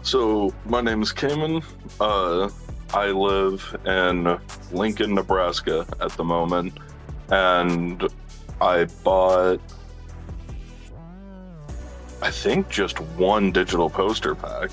So my name is Caiman. I live in Lincoln, Nebraska at the moment, and I bought, I think, just one digital poster pack.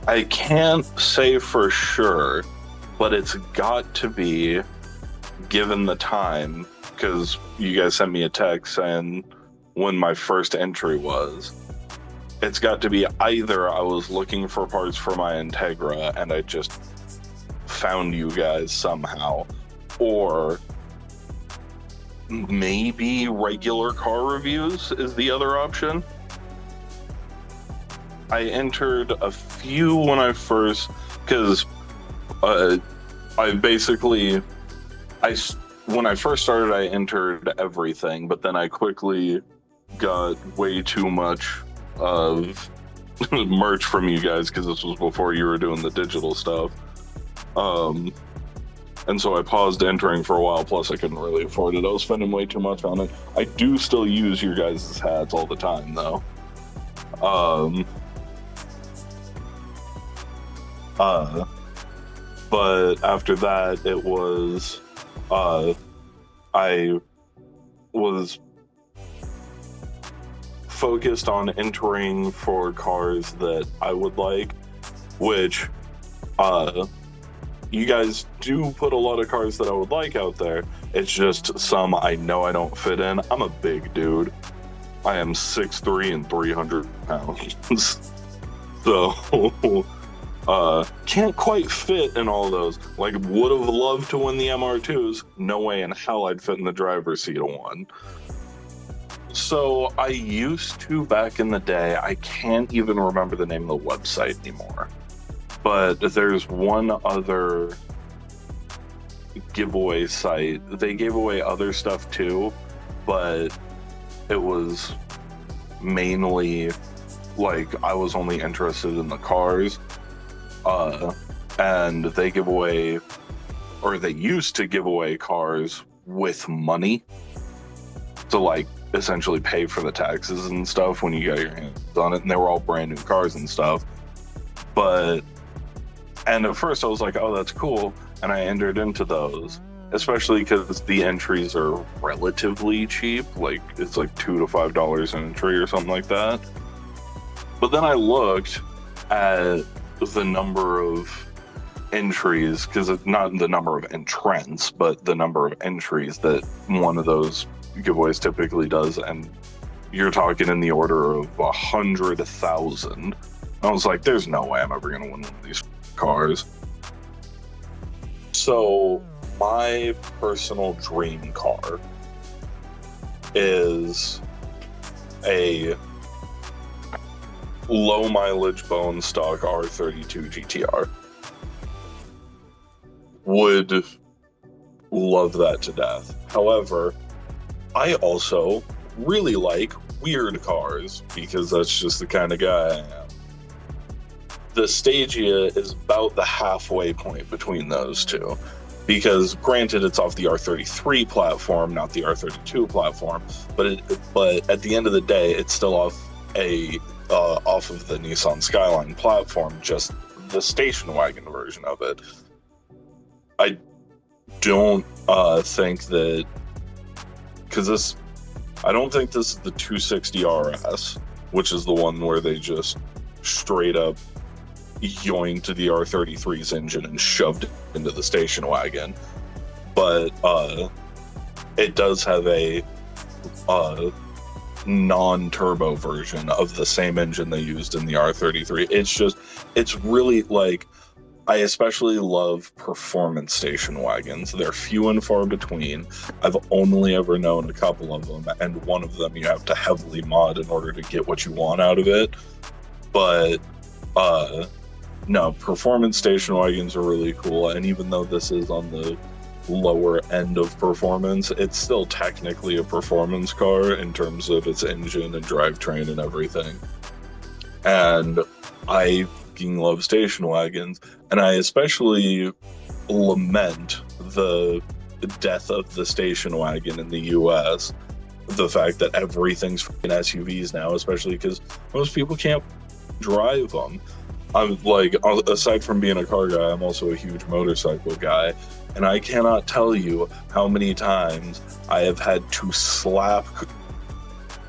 I can't say for sure, but it's got to be, given the time, because you guys sent me a text saying when my first entry was. It's got to be either I was looking for parts for my Integra and I just found you guys somehow, or maybe regular car reviews is the other option. I entered a few when I first, because I basically, when I first started, I entered everything, but then I quickly got way too much of merch from you guys because this was before you were doing the digital stuff. And so I paused entering for a while, plus I couldn't really afford it. I was spending way too much on it. I do still use your guys' hats all the time, though. But after that, it was, I was focused on entering for cars that I would like, which, you guys do put a lot of cars that I would like out there. It's just some I know I don't fit in. I'm a big dude. I am 6'3" and 300 pounds. So, can't quite fit in all those. Like, would have loved to win the MR2s. No way in hell I'd fit in the driver's seat of one. So I used to, back in the day, I can't even remember the name of the website anymore. But there's one other giveaway site. They gave away other stuff too, but it was mainly like I was only interested in the cars. And they give away, or they used to give away cars with money to like essentially pay for the taxes and stuff when you got your hands on it, and they were all brand new cars and stuff. And at first I was like, oh, that's cool, and I entered into those, especially because the entries are relatively cheap, like it's like $2 to $5 an entry or something like that. But then I looked at the number of entries, because not the number of entrants, but the number of entries that one of those giveaways typically does, and you're talking in the order of 100,000. I was like, there's no way I'm ever gonna win one of these cars. So my personal dream car is a low mileage bone stock R32 GTR. Would love that to death. However, I also really like weird cars because that's just the kind of guy I am. The Stagea is about the halfway point between those two, because granted it's off the R33 platform, not the R32 platform, but at the end of the day, it's still off of the Nissan Skyline platform, just the station wagon version of it. I don't think that, because I don't think this is the 260 RS, which is the one where they just straight up yoinked the R33's engine and shoved it into the station wagon. But it does have a non-turbo version of the same engine they used in the R33. It's really like, I especially love performance station wagons. They're few and far between. I've only ever known a couple of them, and one of them you have to heavily mod in order to get what you want out of it. But no, performance station wagons are really cool, and even though this is on the lower end of performance, it's still technically a performance car in terms of its engine and drivetrain and everything. And I fucking love station wagons, and I especially lament the death of the station wagon in the US. The fact that everything's fucking SUVs now, especially because most people can't drive them. I'm like, aside from being a car guy, I'm also a huge motorcycle guy. And I cannot tell you how many times I have had to slap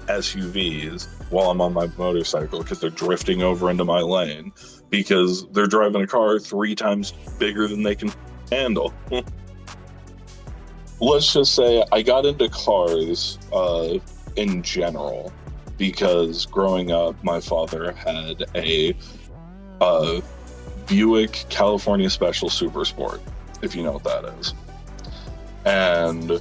SUVs while I'm on my motorcycle because they're drifting over into my lane because they're driving a car 3 times bigger than they can handle. Let's just say I got into cars in general because growing up, my father had a Buick California Special Super Sport, if you know what that is. And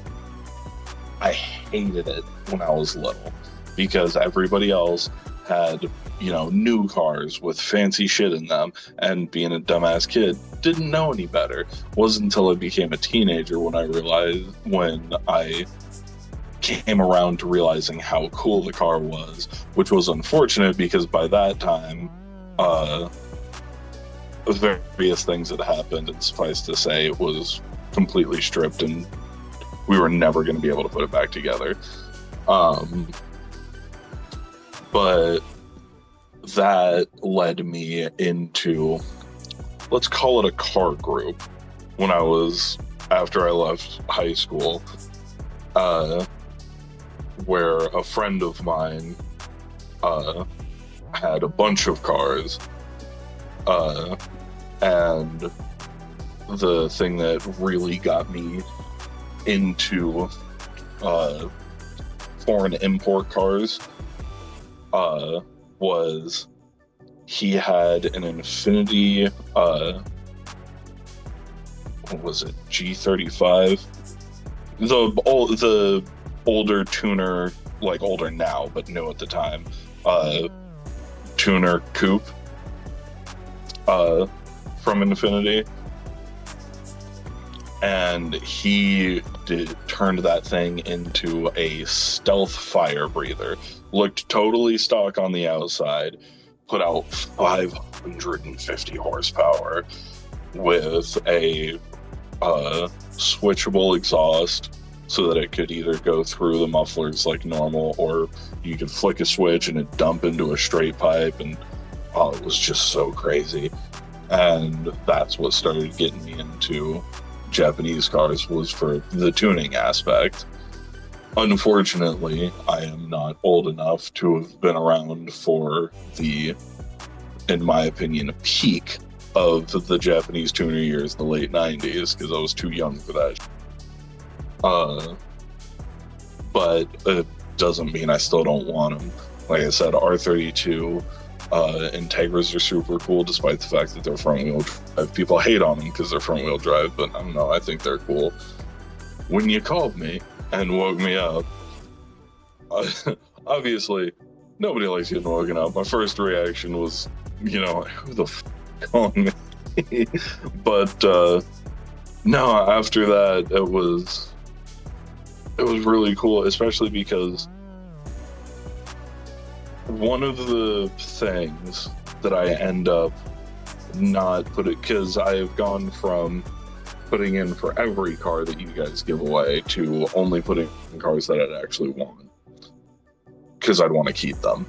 I hated it when I was little because everybody else had, new cars with fancy shit in them, and being a dumbass kid, didn't know any better. It wasn't until I became a teenager when I came around to realizing how cool the car was, which was unfortunate because by that time, various things had happened, and suffice to say, it was completely stripped and we were never going to be able to put it back together. But that led me into, let's call it a car group, after I left high school, where a friend of mine had a bunch of cars, and the thing that really got me into foreign import cars was he had an Infiniti, what was it, G35? The older tuner, like older now, but new at the time, tuner coupe from Infiniti. And he turned that thing into a stealth fire breather. Looked totally stock on the outside, put out 550 horsepower with a switchable exhaust so that it could either go through the mufflers like normal, or you could flick a switch and it dump into a straight pipe, and it was just so crazy. And that's what started getting me into Japanese cars, was for the tuning aspect. Unfortunately, I am not old enough to have been around for the, in my opinion, peak of the Japanese tuner years, the late 90s, because I was too young for that. But it doesn't mean I still don't want them. Like I said, R32 Integras are super cool, despite the fact that they're front-wheel drive. People hate on them because they're front-wheel drive, but I don't know, I think they're cool. When you called me and woke me up, obviously, nobody likes getting woken up. My first reaction was, who the f*** calling me? But no, after that, it was really cool, especially because one of the things that I end up not putting, because I have gone from putting in for every car that you guys give away to only putting in cars that I'd actually want, because I'd want to keep them.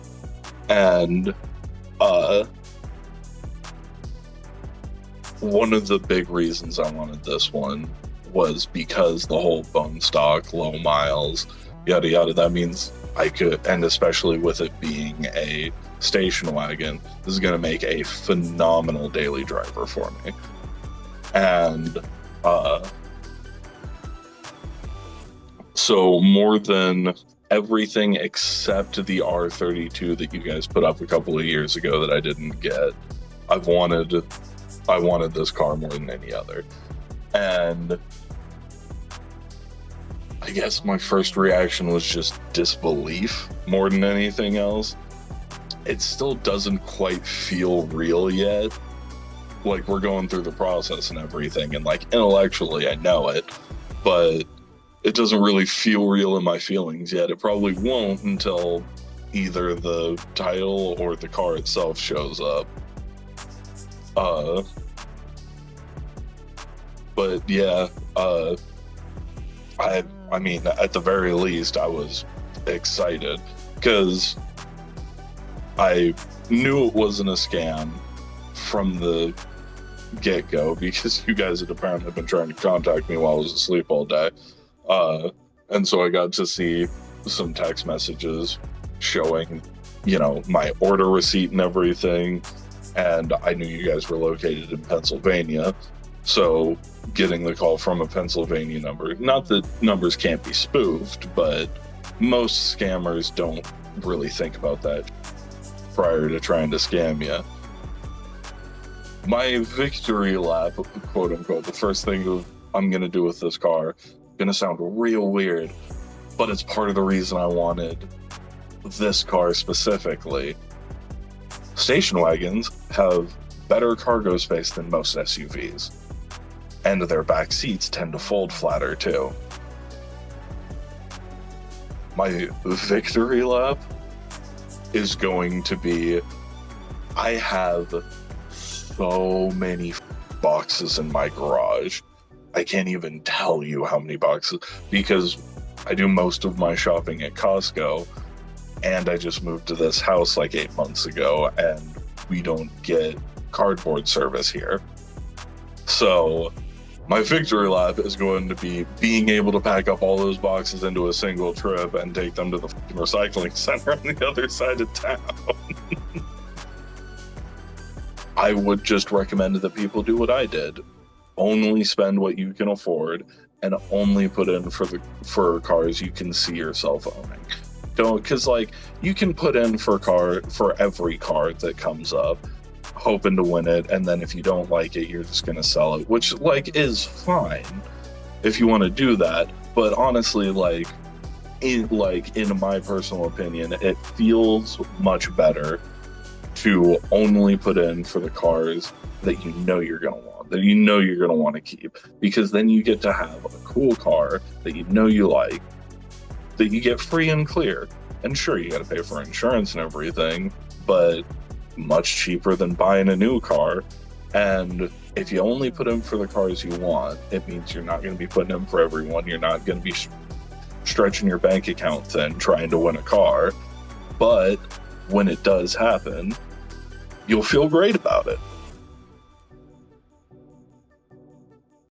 And one of the big reasons I wanted this one was because the whole bone stock, low miles, yada yada, that means I could, and especially with it being a station wagon, this is going to make a phenomenal daily driver for me. And so more than everything except the R32 that you guys put up a couple of years ago that I didn't get, I wanted this car more than any other. And I guess my first reaction was just disbelief more than anything else. It still doesn't quite feel real yet. Like, we're going through the process and everything, and like intellectually I know it, but it doesn't really feel real in my feelings yet. It probably won't until either the title or the car itself shows up. But yeah, I mean, at the very least, I was excited, because I knew it wasn't a scam from the get-go because you guys had apparently been trying to contact me while I was asleep all day. And so I got to see some text messages showing, my order receipt and everything. And I knew you guys were located in Pennsylvania. So getting the call from a Pennsylvania number, not that numbers can't be spoofed, but most scammers don't really think about that prior to trying to scam you. My victory lap, quote unquote, the first thing I'm going to do with this car, going to sound real weird, but it's part of the reason I wanted this car specifically. Station wagons have better cargo space than most SUVs, and their back seats tend to fold flatter too. My victory lap is going to be, I have so many boxes in my garage. I can't even tell you how many boxes, because I do most of my shopping at Costco, and I just moved to this house like 8 months ago, and we don't get cardboard service here. So my victory lap is going to be being able to pack up all those boxes into a single trip and take them to the recycling center on the other side of town. I would just recommend that people do what I did. Only spend what you can afford and only put in for cars you can see yourself owning. Don't, because you can put in for every car that comes up, hoping to win it, and then if you don't like it, you're just gonna sell it, which is fine if you want to do that. But honestly, in my personal opinion, it feels much better to only put in for the cars that you're gonna want, that you're gonna want to keep, because then you get to have a cool car that you like, that you get free and clear. And sure, you got to pay for insurance and everything, but much cheaper than buying a new car. And if you only put in for the cars you want, it means you're not going to be putting in for everyone. You're not going to be stretching your bank account thin trying to win a car. But when it does happen, you'll feel great about it.